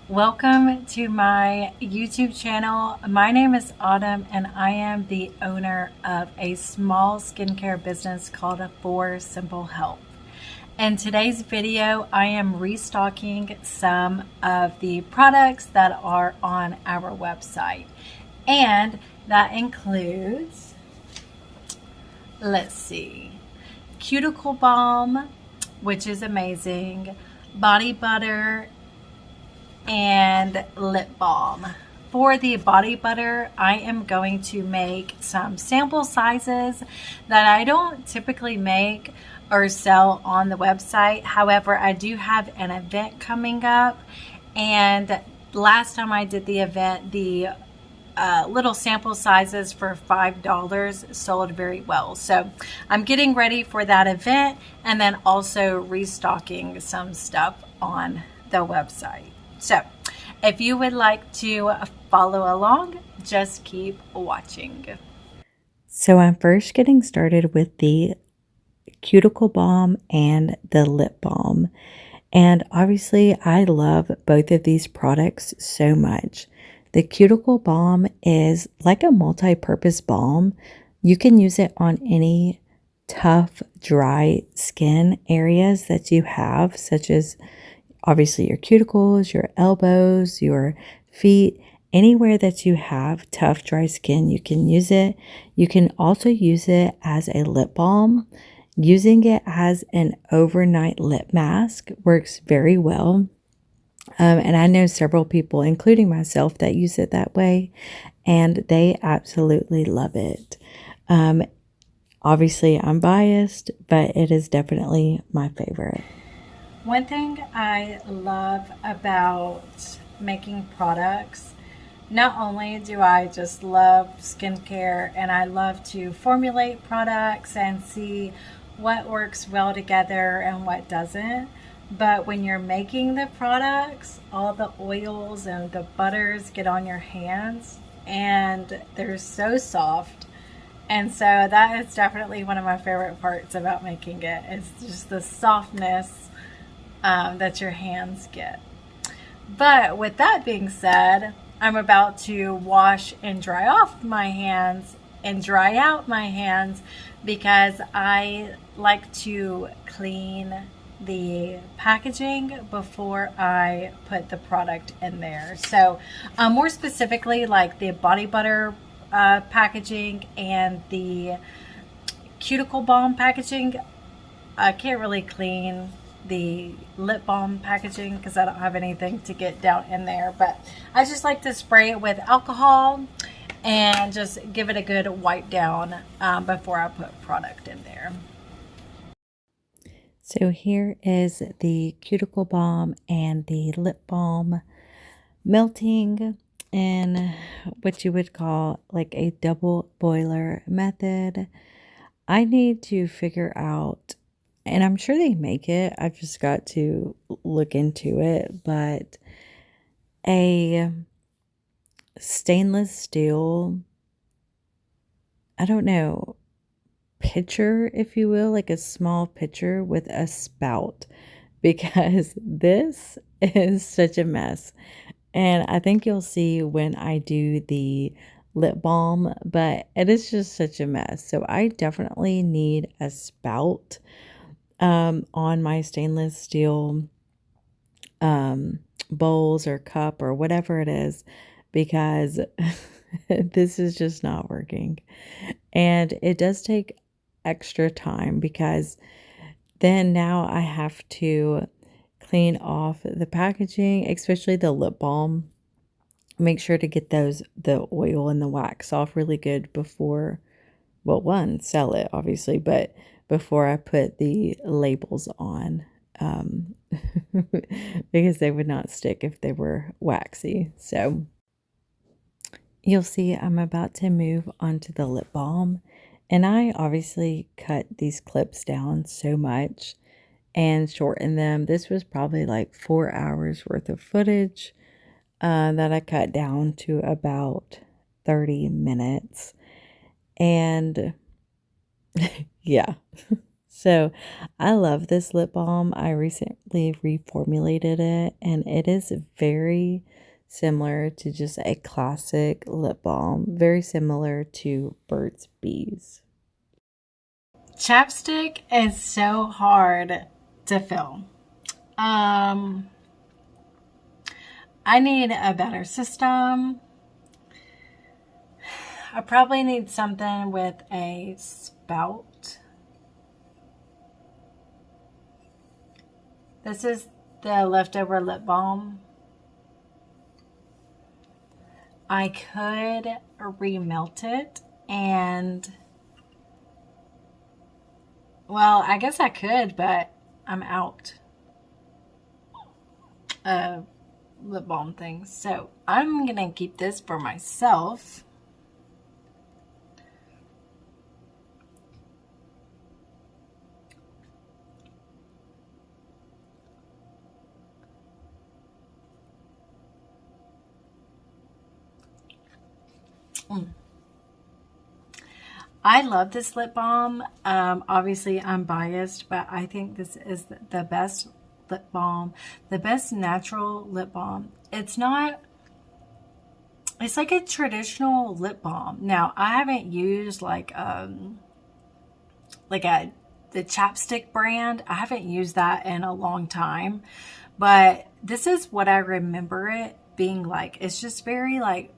Welcome to my YouTube channel. My name is Autumn and I am the owner of a small skincare business called For Simple Health. In today's video, I am restocking some of the products that are on our website. And that includes, let's see, cuticle balm, which is amazing, body butter, and lip balm. For the body butter, I am going to make some sample sizes that I don't typically make or sell on the website. However, I do have an event coming up, and last time I did the event, the little sample sizes for $5 sold very well. So I'm getting ready for that event and then also restocking some stuff on the website. So if you would like to follow along, just keep watching. So I'm first getting started with the cuticle balm and the lip balm. And obviously I love both of these products so much. The cuticle balm is like a multi-purpose balm. You can use it on any tough, dry skin areas that you have, such as obviously your cuticles, your elbows, your feet, anywhere that you have tough, dry skin, you can use it. You can also use it as a lip balm. Using it as an overnight lip mask works very well. And I know several people, including myself, that use it that way, and they absolutely love it. Obviously, I'm biased, but it is definitely my favorite. One thing I love about making products, not only do I just love skincare and I love to formulate products and see what works well together and what doesn't, but when you're making the products, all the oils and the butters get on your hands and they're so soft. And so that is definitely one of my favorite parts about making it. It's just the softness that your hands get. But with that being said, I'm about to wash and dry off my hands and dry out my hands because I like to clean the packaging before I put the product in there. So more specifically, like the body butter packaging and the cuticle balm packaging, I can't really clean the lip balm packaging because I don't have anything to get down in there, but I just like to spray it with alcohol and just give it a good wipe down before I put product in there. So here is the cuticle balm and the lip balm melting in what you would call like a double boiler method. I need to figure out, and I'm sure they make it, I've just got to look into it, but a stainless steel, I don't know, pitcher, if you will, like a small pitcher with a spout, because this is such a mess. And I think you'll see when I do the lip balm, but it is just such a mess. So I definitely need a spout on my stainless steel bowls or cup or whatever it is, because this is just not working. And it does take extra time because then now I have to clean off the packaging, especially the lip balm. Make sure to get the oil and the wax off really good before, well, one, sell it obviously, but before I put the labels on, because they would not stick if they were waxy. So you'll see I'm about to move on to the lip balm, and I obviously cut these clips down so much and shorten them. This was probably like 4 hours worth of footage that I cut down to about 30 minutes. And yeah, So I love this lip balm. I recently reformulated it, and it is very similar to just a classic lip balm, very similar to Burt's Bees. Chapstick is so hard to fill. Um, I need a better system. I probably need something with a spout. This is the leftover lip balm. I could remelt it and, well, I guess I could, but I'm out of lip balm things. So I'm going to keep this for myself. I love this lip balm. Obviously, I'm biased, but I think this is the best lip balm, the best natural lip balm. It's not, it's like a traditional lip balm. Now, I haven't used like the chapstick brand. I haven't used that in a long time, but this is what I remember it being like. It's just very like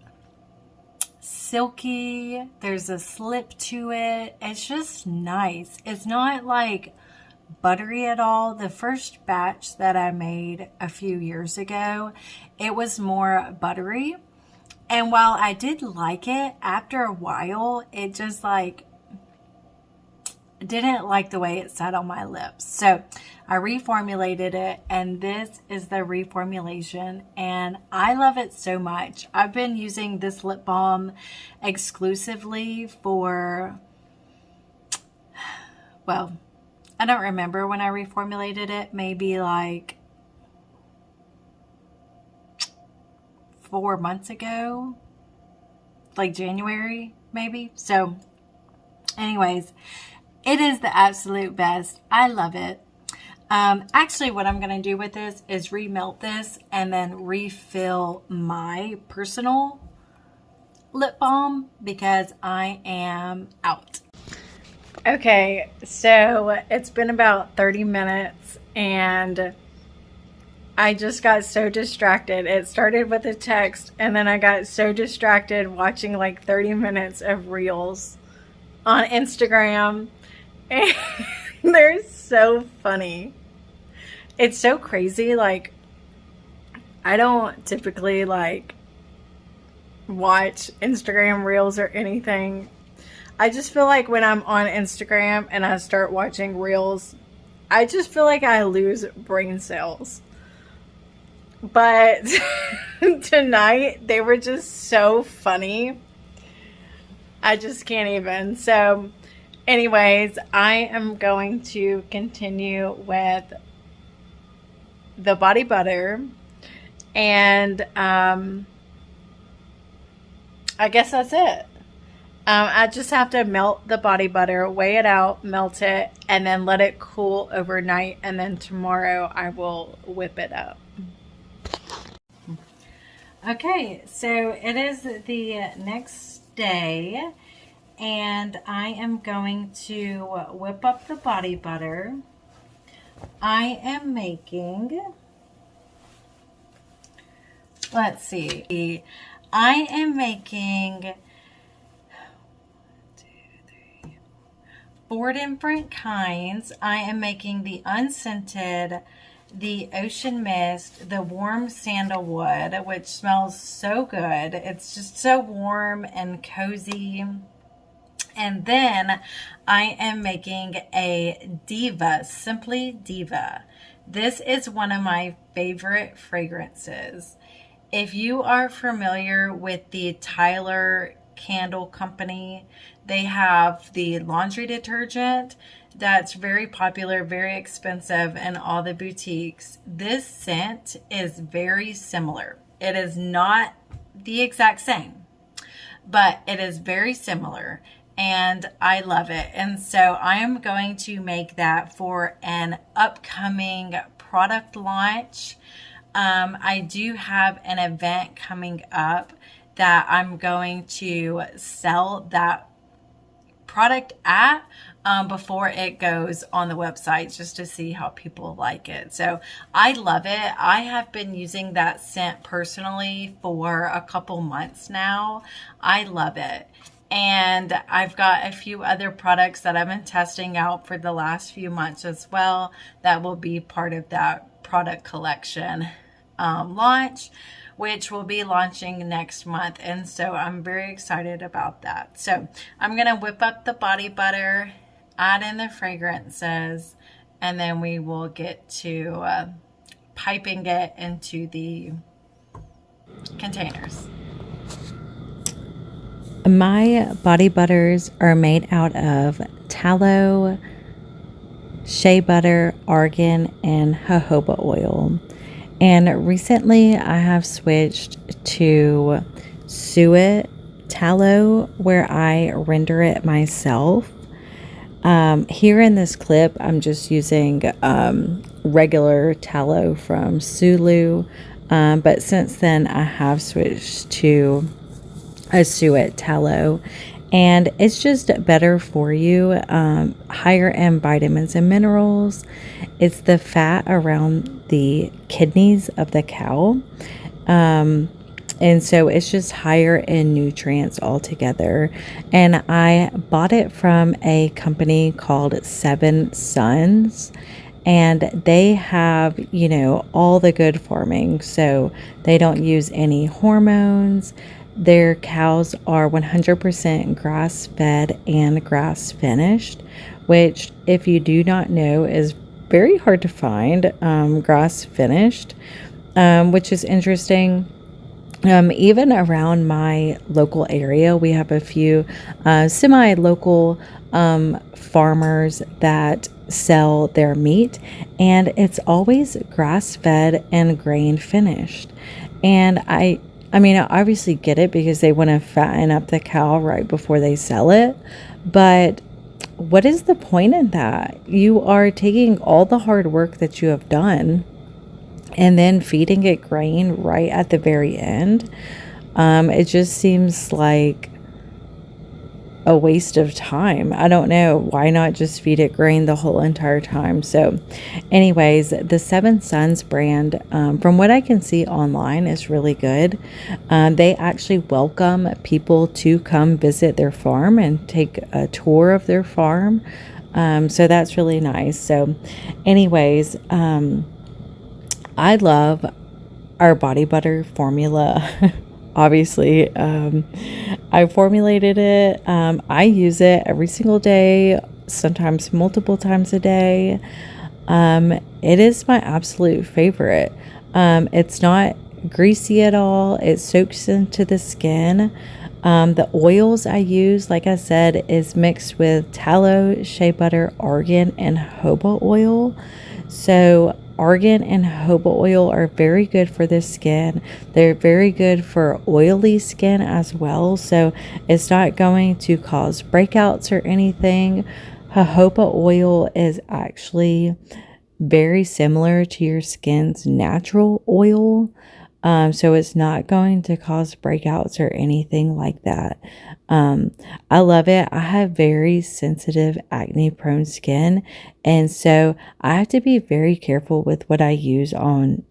silky. There's a slip to it. It's just nice. It's not like buttery at all. The first batch that I made a few years ago, it was more buttery. And while I did like it, after a while, it just like didn't like the way it sat on my lips. So I reformulated it, and this is the reformulation, and I love it so much. I've been using this lip balm exclusively for, well, I don't remember when I reformulated it, maybe like 4 months ago, like January maybe. So anyways, it is the absolute best. I love it. Actually, what I'm going to do with this is remelt this and then refill my personal lip balm because I am out. Okay, so it's been about 30 minutes and I just got so distracted. It started with a text and then I got so distracted watching like 30 minutes of reels on Instagram. And they're so funny. It's so crazy. Like, I don't typically like watch Instagram reels or anything. I just feel like when I'm on Instagram and I start watching reels, I just feel like I lose brain cells. But tonight, they were just so funny. I just can't even. So anyways, I am going to continue with the body butter, and I guess that's it. I just have to melt the body butter, weigh it out, melt it, and then let it cool overnight, and then tomorrow I will whip it up. Okay, so it is the next day, and I am going to whip up the body butter. I am making, let's see, I am making 4 different kinds. I am making the unscented, the ocean mist, the warm sandalwood, which smells so good. It's just so warm and cozy. And then I am making a Diva, Simply Diva. This is one of my favorite fragrances. If you are familiar with the Tyler Candle Company, they have the laundry detergent that's very popular, very expensive in all the boutiques. This scent is very similar. It is not the exact same, but it is very similar. and I love it. And so I am going to make that for an upcoming product launch. I do have an event coming up that I'm going to sell that product at before it goes on the website, just to see how people like it. So I love it. I have been using that scent personally for a couple months now. I love it. And I've got a few other products that I've been testing out for the last few months as well that will be part of that product collection launch, which will be launching next month. And so I'm very excited about that. So I'm going to whip up the body butter, add in the fragrances, and then we will get to piping it into the containers. My body butters are made out of tallow, shea butter, argan, and jojoba oil. And recently I have switched to suet tallow, where I render it myself. Here in this clip, I'm just using regular tallow from Sulu, but since then I have switched to a suet tallow, and it's just better for you, higher in vitamins and minerals. It's the fat around the kidneys of the cow, and so it's just higher in nutrients altogether. And I bought it from a company called Seven Sons, and they have, all the good farming. So they don't use any hormones. Their cows are 100% grass fed and grass finished, which, if you do not know, is very hard to find, grass finished, which is interesting. Even around my local area, we have a few semi-local farmers that sell their meat, and it's always grass-fed and grain finished. And I obviously get it, because they want to fatten up the cow right before they sell it. But what is the point in that? You are taking all the hard work that you have done and then feeding it grain right at the very end. It just seems like a waste of time. I don't know. Why not just feed it grain the whole entire time? So anyways, the Seven Sons brand, from what I can see online, is really good. They actually welcome people to come visit their farm and take a tour of their farm. So that's really nice. So anyways, I love our body butter formula. Obviously, I formulated it. I use it every single day, sometimes multiple times a day. It is my absolute favorite. It's not greasy at all. It soaks into the skin. The oils I use, like I said, is mixed with tallow, shea butter, argan, and jojoba oil. So argan and jojoba oil are very good for the skin. They're very good for oily skin as well. So it's not going to cause breakouts or anything. Jojoba oil is actually very similar to your skin's natural oil. So it's not going to cause breakouts or anything like that. I love it. I have very sensitive acne prone skin. And so I have to be very careful with what I use on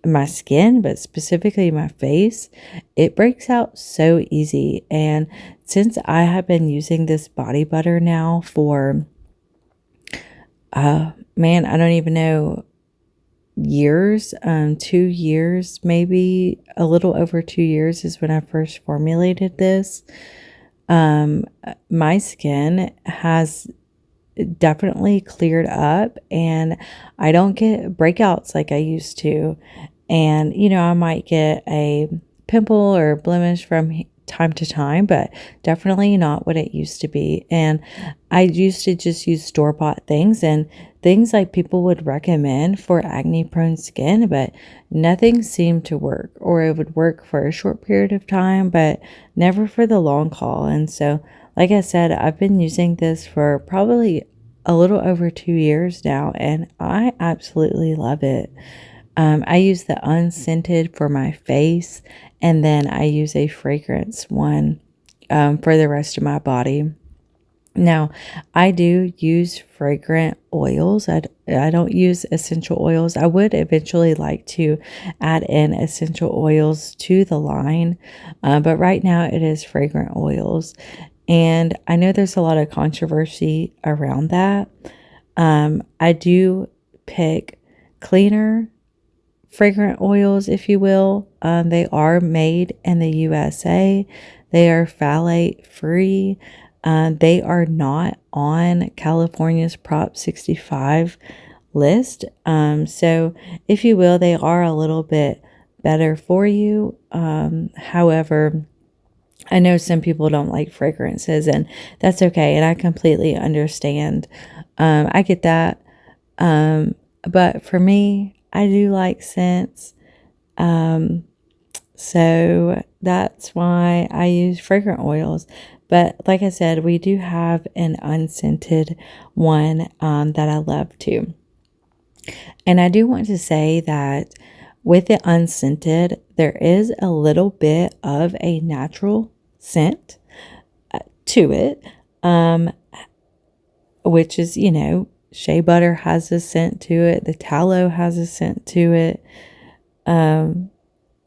my skin, but specifically my face. It breaks out so easy. And since I have been using this body butter now for, I don't even know, years, 2 years, maybe a little over 2 years is when I first formulated this. My skin has definitely cleared up, and I don't get breakouts like I used to. And, I might get a pimple or blemish from time to time, but definitely not what it used to be. And I used to just use store-bought things and things like people would recommend for acne prone skin, but nothing seemed to work, or it would work for a short period of time, but never for the long haul. And so like I said, I've been using this for probably a little over 2 years now, and I absolutely love it. I use the unscented for my face, and then I use a fragrance one for the rest of my body. Now, I do use fragrant oils. I don't use essential oils. I would eventually like to add in essential oils to the line, but right now it is fragrant oils. And I know there's a lot of controversy around that. I do pick cleaner fragrant oils, if you will. They are made in the USA. They are phthalate free. They are not on California's Prop 65 list. So, if you will, they are a little bit better for you. However, I know some people don't like fragrances, and that's okay. And I completely understand. I get that. But for me, I do like scents. So that's why I use fragrant oils. But like I said, we do have an unscented one that I love too. And I do want to say that with the unscented, there is a little bit of a natural scent to it, which is, shea butter has a scent to it. The tallow has a scent to it.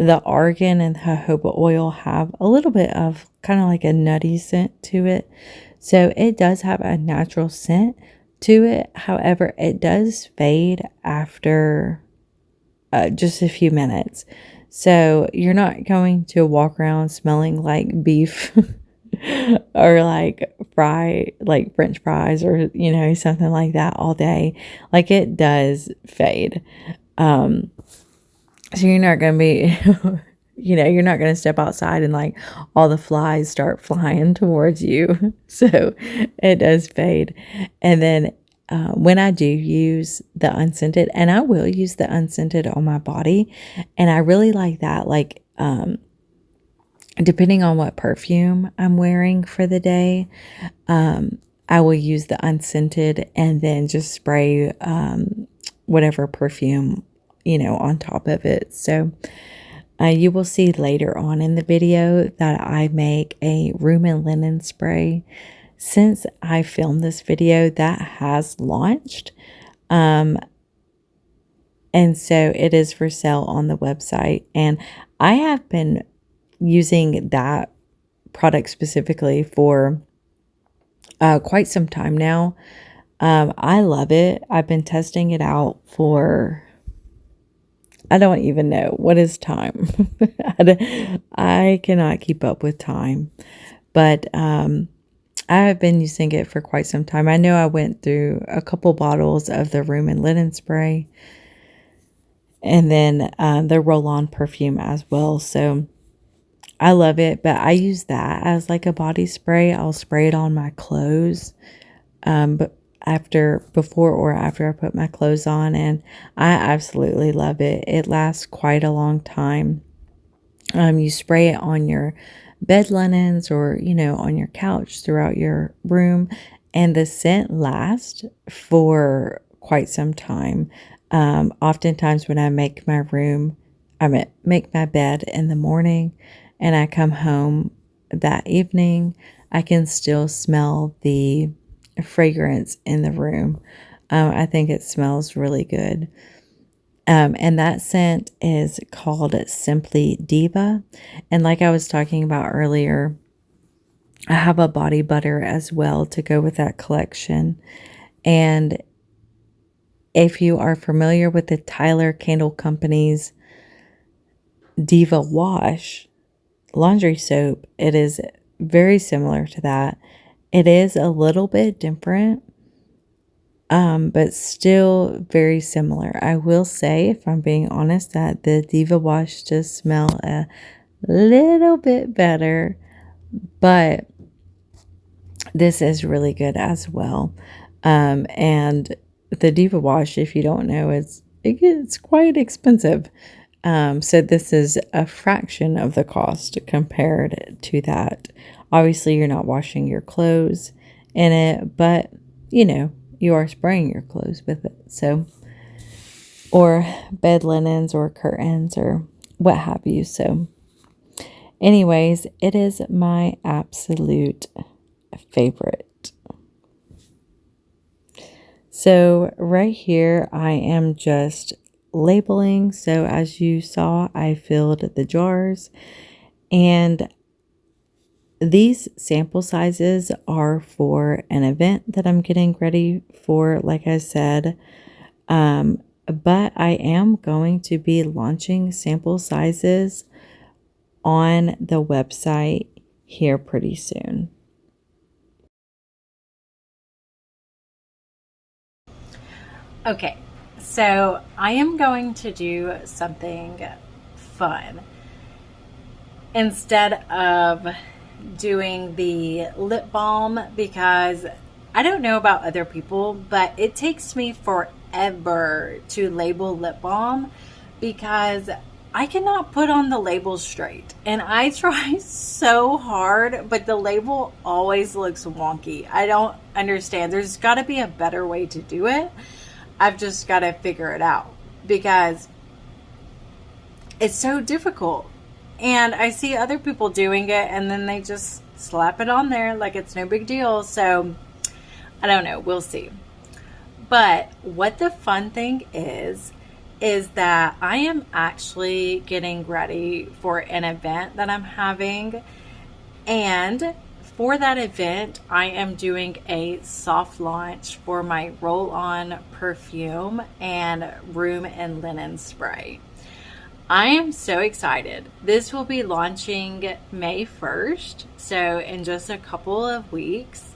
The argan and the jojoba oil have a little bit of kind of like a nutty scent to it. So it does have a natural scent to it. However, it does fade after just a few minutes. So you're not going to walk around smelling like beef or like French fries or, something like that all day. Like it does fade. So you're not going to be, you're not going to step outside and like all the flies start flying towards you. So it does fade. And then when I do use the unscented, and I will use the unscented on my body, and I really like that, like, depending on what perfume I'm wearing for the day, I will use the unscented and then just spray whatever perfume, on top of it. So you will see later on in the video that I make a room and linen spray. Since I filmed this video, that has launched. And so it is for sale on the website. And I have been using that product specifically for quite some time now. I love it. I've been testing it out for, I don't even know what is time. I cannot keep up with time, but I have been using it for quite some time. I know I went through a couple bottles of the room and linen spray, and then the roll-on perfume as well. So I love it, but I use that as like a body spray. I'll spray it on my clothes, but before or after I put my clothes on, and I absolutely love it. It lasts quite a long time. You spray it on your bed linens or, on your couch throughout your room, and the scent lasts for quite some time. Oftentimes when I make my bed in the morning and I come home that evening, I can still smell the fragrance in the room. I think it smells really good. And that scent is called Simply Diva. And like I was talking about earlier, I have a body butter as well to go with that collection. And if you are familiar with the Tyler Candle Company's Diva Wash laundry soap, it is very similar to that. It is a little bit different, but still very similar. I will say, if I'm being honest, that the Diva Wash does smell a little bit better, but this is really good as well. And the Diva Wash, if you don't know, it's quite expensive. So this is a fraction of the cost compared to that. Obviously, you're not washing your clothes in it, but you know, you are spraying your clothes with it. So, or bed linens or curtains or what have you. So, anyways, it is my absolute favorite. So right here, I am just labeling. So as you saw, I filled the jars, and these sample sizes are for an event that I'm getting ready for, like I said. But I am going to be launching sample sizes on the website here pretty soon. Okay, so I am going to do something fun. Instead of doing the lip balm, because I don't know about other people, but it takes me forever to label lip balm because I cannot put on the label straight. And I try so hard, but the label always looks wonky. I don't understand. There's got to be a better way to do it. I've just got to figure it out because it's so difficult. And I see other people doing it and then they just slap it on there like it's no big deal. So I don't know. We'll see. But what the fun thing is that I am actually getting ready for an event that I'm having. And for that event, I am doing a soft launch for my roll-on perfume and room and linen spray. I am so excited. This will be launching May 1st, so in just a couple of weeks.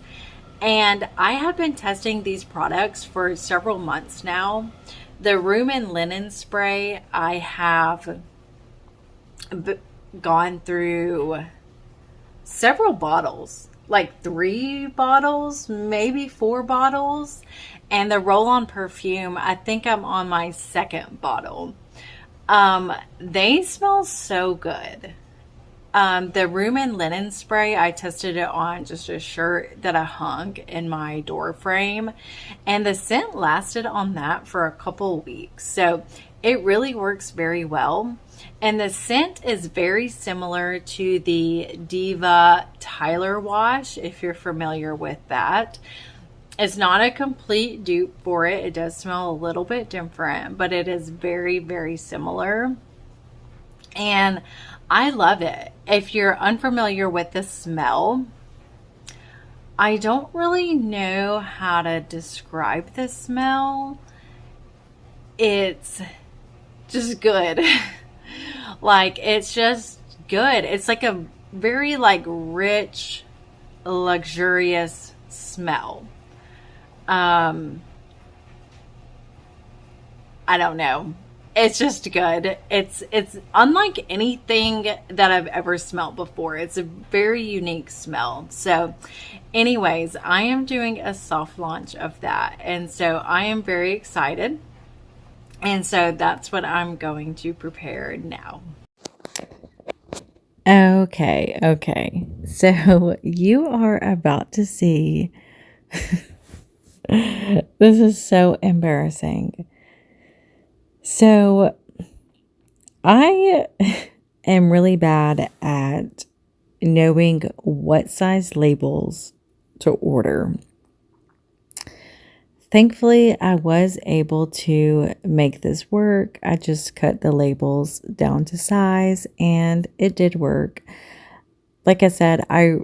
And I have been testing these products for several months now. The room and linen spray, I have gone through several bottles, like 3 bottles, maybe 4 bottles. And the roll-on perfume, I think I'm on my 2nd bottle. They smell so good. The room and linen spray, I tested it on just a shirt that I hung in my door frame, and the scent lasted on that for a couple weeks. So it really works very well. And the scent is very similar to the Diva Tyler wash, if you're familiar with that. It's not a complete dupe for it. It does smell a little bit different, but it is very, very similar. And I love it. If you're unfamiliar with the smell, I don't really know how to describe the smell. It's just good. Like, it's just good. It's like a very like rich, luxurious smell. I don't know. It's just good. It's unlike anything that I've ever smelled before. It's a very unique smell. So anyways, I am doing a soft launch of that. And so I am very excited. And so that's what I'm going to prepare now. Okay. So you are about to see. This is so embarrassing. So I am really bad at knowing what size labels to order. Thankfully, I was able to make this work. I just cut the labels down to size and it did work. Like I said, I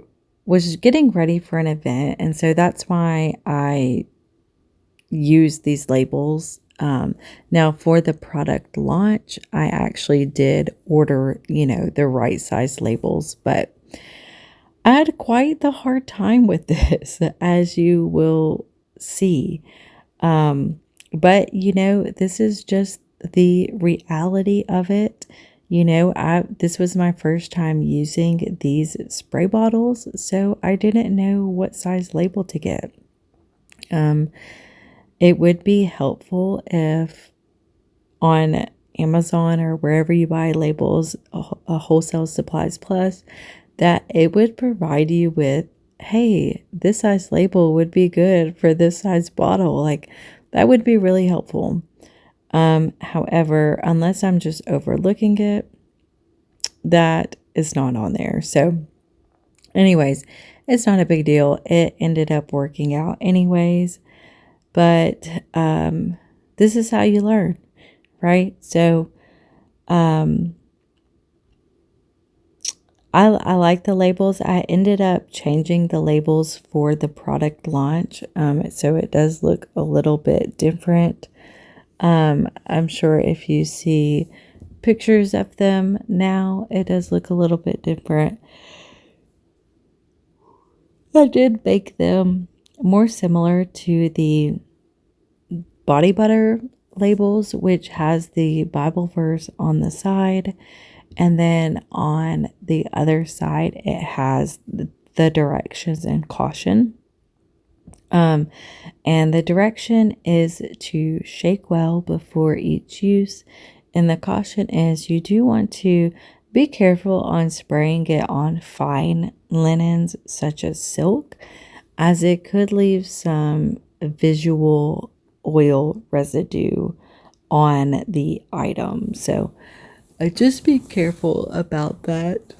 was getting ready for an event, and so that's why I use these labels. Now for the product launch, I actually did order, the right size labels, but I had quite the hard time with this, as you will see. But this is just the reality of it. This was my first time using these spray bottles, so I didn't know what size label to get. It would be helpful if on Amazon or wherever you buy labels, a Wholesale Supplies Plus, that it would provide you with, hey, this size label would be good for this size bottle. Like that would be really helpful. However, unless I'm just overlooking it, that is not on there. So anyways, it's not a big deal. It ended up working out anyways. But this is how you learn, right? So I like the labels. I ended up changing the labels for the product launch. So it does look a little bit different. I'm sure if you see pictures of them now, it does look a little bit different. I did make them more similar to the body butter labels, which has the Bible verse on the side. And then on the other side, it has the directions and caution. And the direction is to shake well before each use. And the caution is you do want to be careful on spraying it on fine linens such as silk, as it could leave some visual oil residue on the item. So just be careful about that.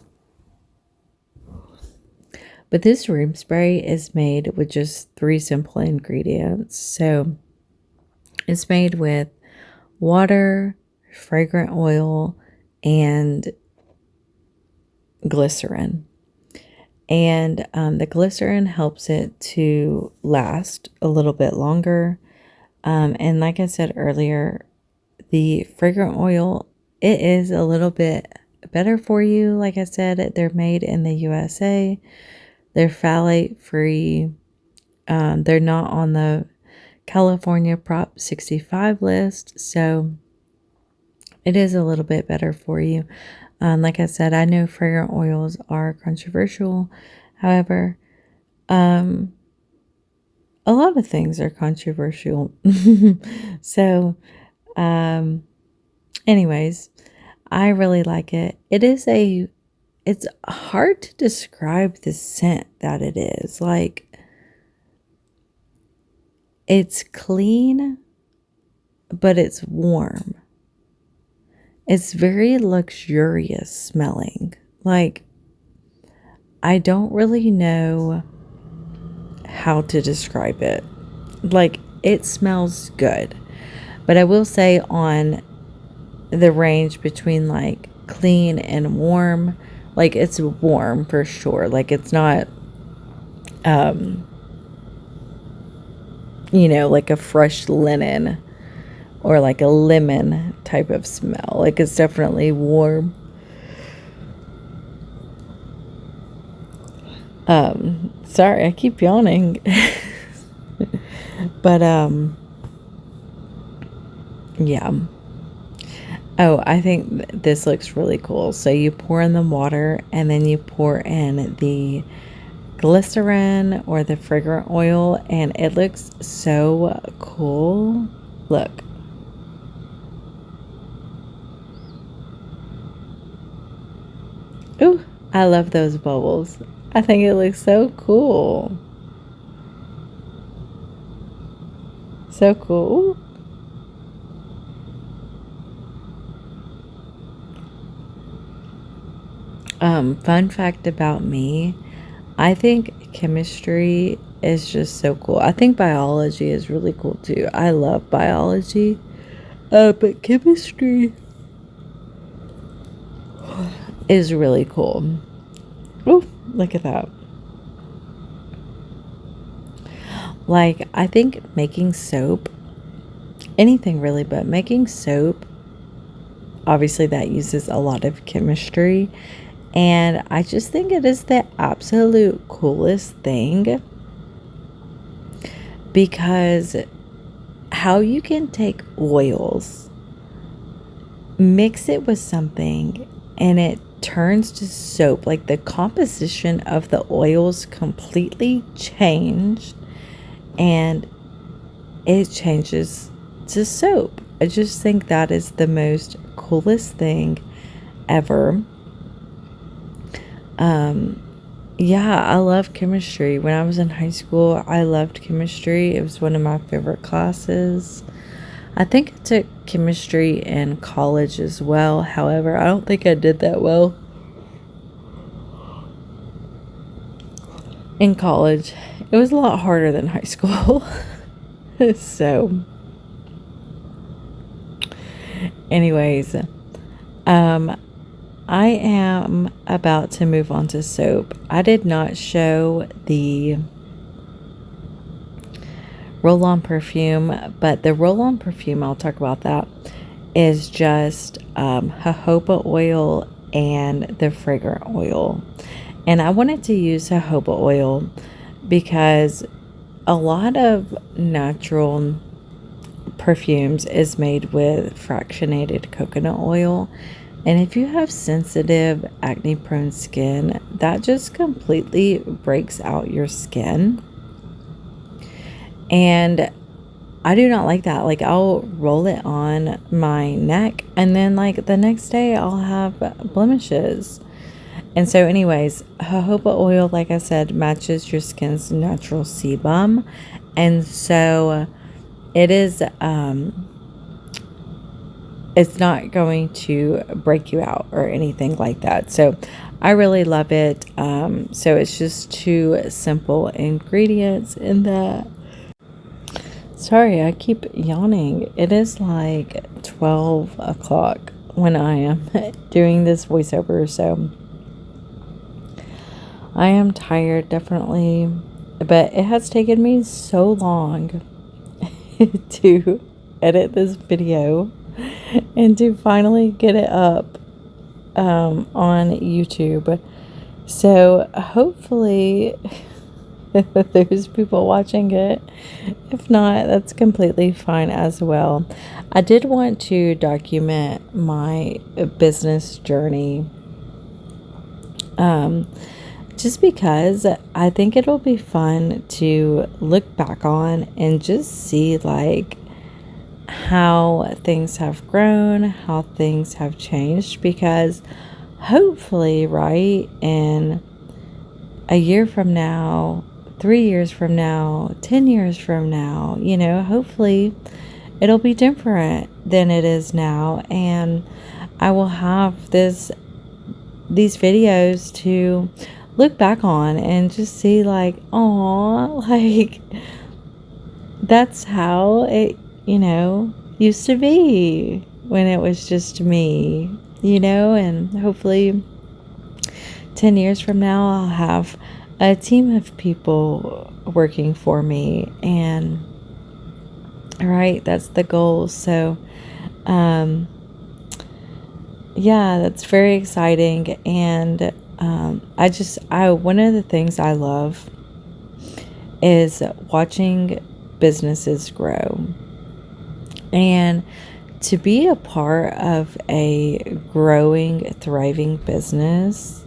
But this room spray is made with just 3 simple ingredients. So it's made with water, fragrant oil, and glycerin. And the glycerin helps it to last a little bit longer. And like I said earlier, the fragrant oil, it is a little bit better for you. Like I said, they're made in the USA. They're phthalate free. They're not on the California Prop 65 list. So it is a little bit better for you. Like I said, I know fragrant oils are controversial. However, a lot of things are controversial. So, anyways, I really like it. It's hard to describe the scent that it is. Like, it's clean, but it's warm. It's very luxurious smelling. Like, I don't really know how to describe it. Like, it smells good. But I will say on the range between like clean and warm, like it's warm for sure. Like it's not, like a fresh linen or like a lemon type of smell. Like it's definitely warm. Sorry, I keep yawning. But yeah. Oh, I think this looks really cool. So you pour in the water and then you pour in the glycerin or the fragrant oil, and it looks so cool. Look. Ooh, I love those bubbles. I think it looks so cool. So cool. Fun fact about me, I think chemistry is just so cool. I think biology is really cool too. I love biology. But chemistry is really cool. Ooh, look at that. Like, I think making soap, anything really, but making soap, obviously that uses a lot of chemistry. And I just think it is the absolute coolest thing, because how you can take oils, mix it with something, and it turns to soap. Like the composition of the oils completely changed, and it changes to soap. I just think that is the most coolest thing ever. Yeah, I love chemistry. When I was in high school, I loved chemistry. It was one of my favorite classes. I think I took chemistry in college as well. However, I don't think I did that well in college. It was a lot harder than high school. So, anyways, I am about to move on to soap. I did not show the roll-on perfume, but the roll-on perfume, I'll talk about that, is just jojoba oil and the fragrant oil. And I wanted to use jojoba oil because a lot of natural perfumes is made with fractionated coconut oil. And if you have sensitive acne prone skin, that just completely breaks out your skin. And I do not like that. Like, I'll roll it on my neck and then like the next day I'll have blemishes. And so anyways, jojoba oil, like I said, matches your skin's natural sebum. And so it is it's not going to break you out or anything like that. So I really love it. So it's just 2 simple ingredients in that. Sorry, I keep yawning. It is like 12 o'clock when I am doing this voiceover, so I am tired, definitely, but it has taken me so long to edit this video and to finally get it up on YouTube. So hopefully there's people watching it. If not, that's completely fine as well. I did want to document my business journey, just because I think it'll be fun to look back on and just see like how things have grown, how things have changed, because hopefully, right, in a year from now, 3 years from now, 10 years from now, you know, hopefully it'll be different than it is now, and I will have these videos to look back on and just see like, oh, like that's how it, you know, used to be when it was just me, you know. And hopefully 10 years from now I'll have a team of people working for me, and right, that's the goal. So yeah, that's very exciting. And one of the things I love is watching businesses grow, and to be a part of a growing, thriving business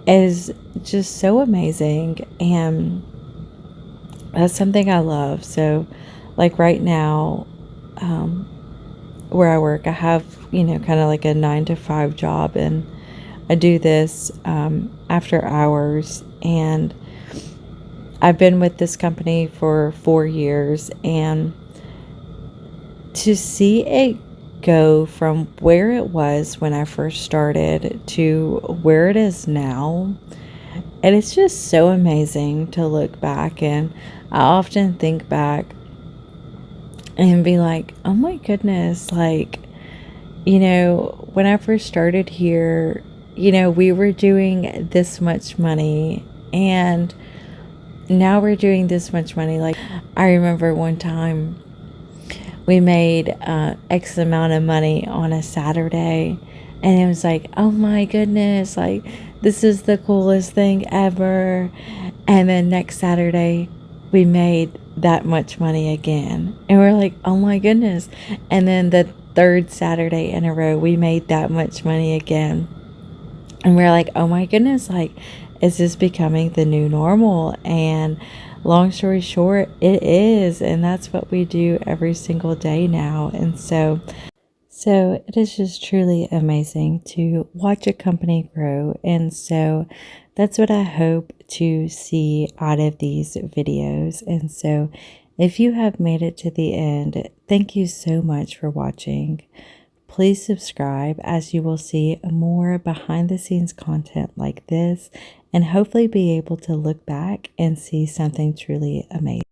is just so amazing, and that's something I love. So like right now, where I work, I have, you know, kind of like a 9 to 5 job, and I do this after hours, and I've been with this company for 4 years, and to see it go from where it was when I first started to where it is now, and it's just so amazing to look back. And I often think back and be like, oh my goodness, like, you know, when I first started here, you know, we were doing this much money, and now we're doing this much money. Like, I remember one time we made X amount of money on a Saturday, and it was like, oh my goodness, like this is the coolest thing ever. And then next Saturday we made that much money again, and we're like, oh my goodness. And then the 3rd Saturday in a row we made that much money again, and we're like, oh my goodness, like, is this becoming the new normal? And long story short, it is, and that's what we do every single day now. And so So it is just truly amazing to watch a company grow. And so that's what I hope to see out of these videos. And so if you have made it to the end, thank you so much for watching. Please subscribe as you will see more behind the scenes content like this and hopefully be able to look back and see something truly amazing.